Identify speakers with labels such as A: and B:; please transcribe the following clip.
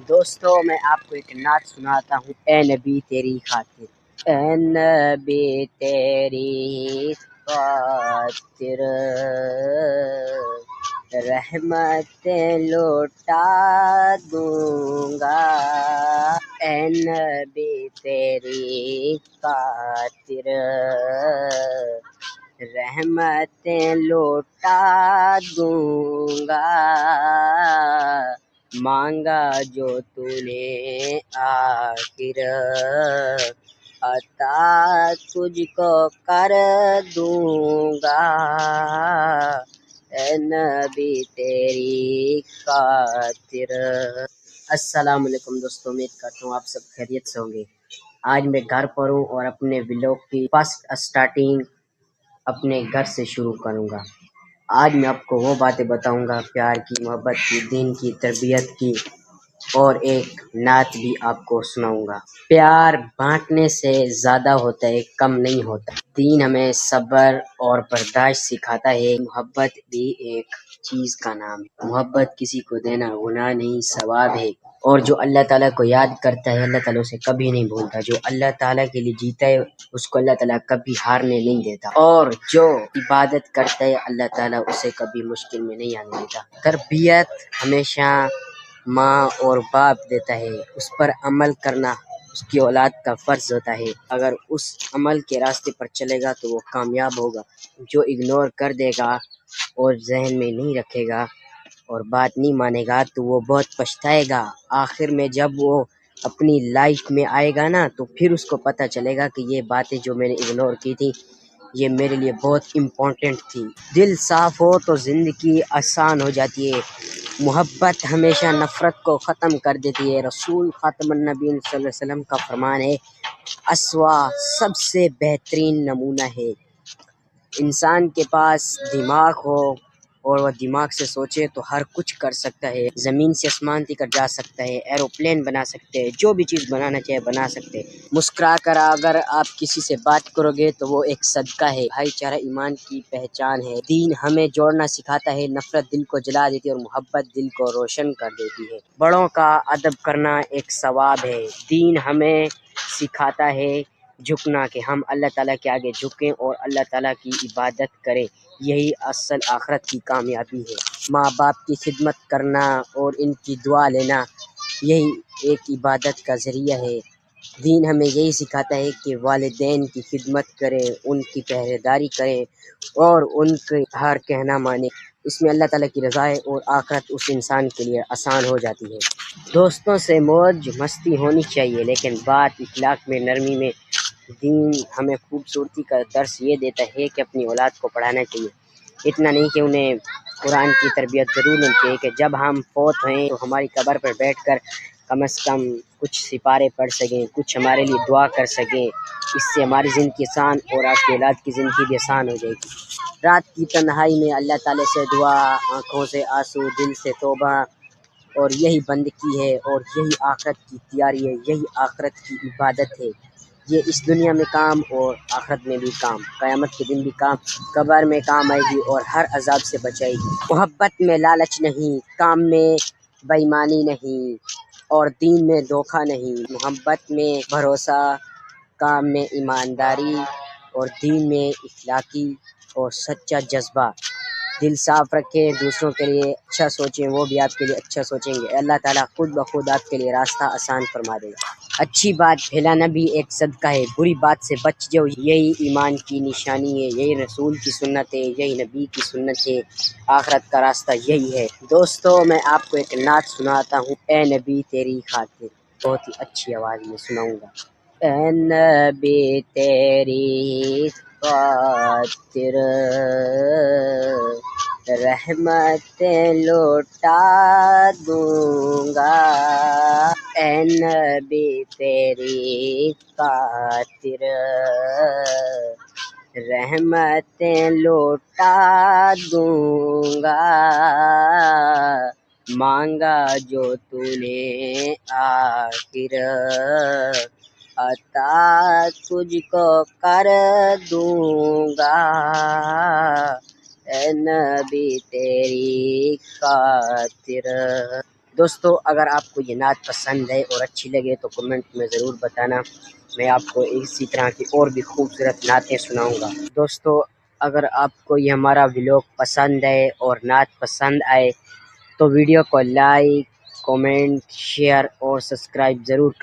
A: دوستو میں آپ کو ایک نعت سناتا ہوں، اے نبی تیری خاطر، اے نبی تیری خاطر رحمتیں لوٹا دوں گا، اے نبی تیری خاطر رحمتیں لوٹا دوں گا، مانگا جو تو نے آخر عطا تجھ کو کر دوں گا، اے نبی تیری خاطر۔ السلام علیکم دوستو، امید کرتا ہوں آپ سب خیریت سے ہوں گے۔ آج میں گھر پر ہوں اور اپنے ولاگ کی فرسٹ اسٹارٹنگ اپنے گھر سے شروع کروں گا۔ آج میں آپ کو وہ باتیں بتاؤں گا، پیار کی، محبت کی، دین کی، تربیت کی، اور ایک نعت بھی آپ کو سناؤں گا۔ پیار بانٹنے سے زیادہ ہوتا ہے، کم نہیں ہوتا۔ دین ہمیں صبر اور برداشت سکھاتا ہے۔ محبت بھی ایک چیز کا نام ہے۔ محبت کسی کو دینا گناہ نہیں، ثواب ہے، اور جو اللہ تعالیٰ کو یاد کرتا ہے اللہ تعالیٰ اسے کبھی نہیں بھولتا۔ جو اللہ تعالیٰ کے لیے جیتا ہے اس کو اللہ تعالیٰ کبھی ہارنے نہیں دیتا، اور جو عبادت کرتا ہے اللہ تعالیٰ اسے کبھی مشکل میں نہیں آنے دیتا۔ تربیت ہمیشہ ماں اور باپ دیتا ہے، اس پر عمل کرنا اس کی اولاد کا فرض ہوتا ہے۔ اگر اس عمل کے راستے پر چلے گا تو وہ کامیاب ہوگا، جو اگنور کر دے گا اور ذہن میں نہیں رکھے گا اور بات نہیں مانے گا تو وہ بہت پچھتائے گا۔ آخر میں جب وہ اپنی لائف میں آئے گا نا تو پھر اس کو پتہ چلے گا کہ یہ باتیں جو میں نے اگنور کی تھی یہ میرے لیے بہت امپورٹنٹ تھی۔ دل صاف ہو تو زندگی آسان ہو جاتی ہے۔ محبت ہمیشہ نفرت کو ختم کر دیتی ہے۔ رسول خاتم النبیین صلی اللہ علیہ وسلم کا فرمان ہے، اسوا سب سے بہترین نمونہ ہے۔ انسان کے پاس دماغ ہو اور وہ دماغ سے سوچے تو ہر کچھ کر سکتا ہے۔ زمین سے آسمان تک جا سکتا ہے، ایروپلین بنا سکتے ہیں، جو بھی چیز بنانا چاہے بنا سکتے ہیں۔ مسکرا کر اگر آپ کسی سے بات کرو گے تو وہ ایک صدقہ ہے۔ بھائی چارہ ایمان کی پہچان ہے۔ دین ہمیں جوڑنا سکھاتا ہے، نفرت دل کو جلا دیتی ہے اور محبت دل کو روشن کر دیتی ہے۔ بڑوں کا ادب کرنا ایک ثواب ہے۔ دین ہمیں سکھاتا ہے جھکنا، کہ ہم اللہ تعالیٰ کے آگے جھکیں اور اللہ تعالیٰ کی عبادت کریں، یہی اصل آخرت کی کامیابی ہے۔ ماں باپ کی خدمت کرنا اور ان کی دعا لینا یہی ایک عبادت کا ذریعہ ہے۔ دین ہمیں یہی سکھاتا ہے کہ والدین کی خدمت کریں، ان کی پہرے داری کریں اور ان کے ہر کہنا مانیں۔ اس میں اللہ تعالیٰ کی رضا ہے اور آخرت اس انسان کے لیے آسان ہو جاتی ہے۔ دوستوں سے موج مستی ہونی چاہیے، لیکن بات اخلاق میں، نرمی میں۔ دین ہمیں خوبصورتی کا درس یہ دیتا ہے کہ اپنی اولاد کو پڑھانا چاہیے، اتنا نہیں کہ انہیں قرآن کی تربیت ضرور ہونی چاہیے کہ جب ہم فوت ہوئیں تو ہماری قبر پر بیٹھ کر کم از کم کچھ سپارے پڑھ سکیں، کچھ ہمارے لیے دعا کر سکیں۔ اس سے ہماری زندگی آسان اور آپ کی اولاد کی زندگی بھی آسان ہو جائے گی۔ رات کی تنہائی میں اللہ تعالیٰ سے دعا، آنکھوں سے آنسو، دل سے توبہ، اور یہی بندگی ہے اور یہی آخرت کی تیاری ہے، یہی آخرت کی عبادت ہے۔ یہ اس دنیا میں کام اور آخرت میں بھی کام، قیامت کے دن بھی کام، قبر میں کام آئے گی اور ہر عذاب سے بچائے گی۔ محبت میں لالچ نہیں، کام میں بے ایمانی نہیں، اور دین میں دھوکہ نہیں۔ محبت میں بھروسہ، کام میں ایمانداری، اور دین میں اخلاقی اور سچا جذبہ۔ دل صاف رکھیں، دوسروں کے لیے اچھا سوچیں، وہ بھی آپ کے لیے اچھا سوچیں گے۔ اللہ تعالیٰ خود بخود آپ کے لیے راستہ آسان فرما دے گا۔ اچھی بات پھیلانا بھی ایک صدقہ ہے، بری بات سے بچ جاؤ، یہی ایمان کی نشانی ہے، یہی رسول کی سنت ہے، یہی نبی کی سنت ہے، آخرت کا راستہ یہی ہے۔ دوستو میں آپ کو ایک نعت سناتا ہوں، اے نبی تیری خاطر، بہت ہی اچھی آواز میں سناؤں گا۔ اے نبی تیری خاطر رحمتیں لوٹا دوں گا، اے نبی تیری خاطر رحمتیں لوٹا دوں گا، مانگا جو تو نے آخر عطا تجھ کو کر دوں گا، اے نبی تیری خاطر۔ دوستو اگر آپ کو یہ نعت پسند ہے اور اچھی لگے تو کمنٹ میں ضرور بتانا، میں آپ کو اسی طرح کی اور بھی خوبصورت نعتیں سناؤں گا۔ دوستو اگر آپ کو یہ ہمارا ولاگ پسند ہے اور نعت پسند آئے تو ویڈیو کو لائک، کمنٹ، شیئر اور سبسکرائب ضرور کریں۔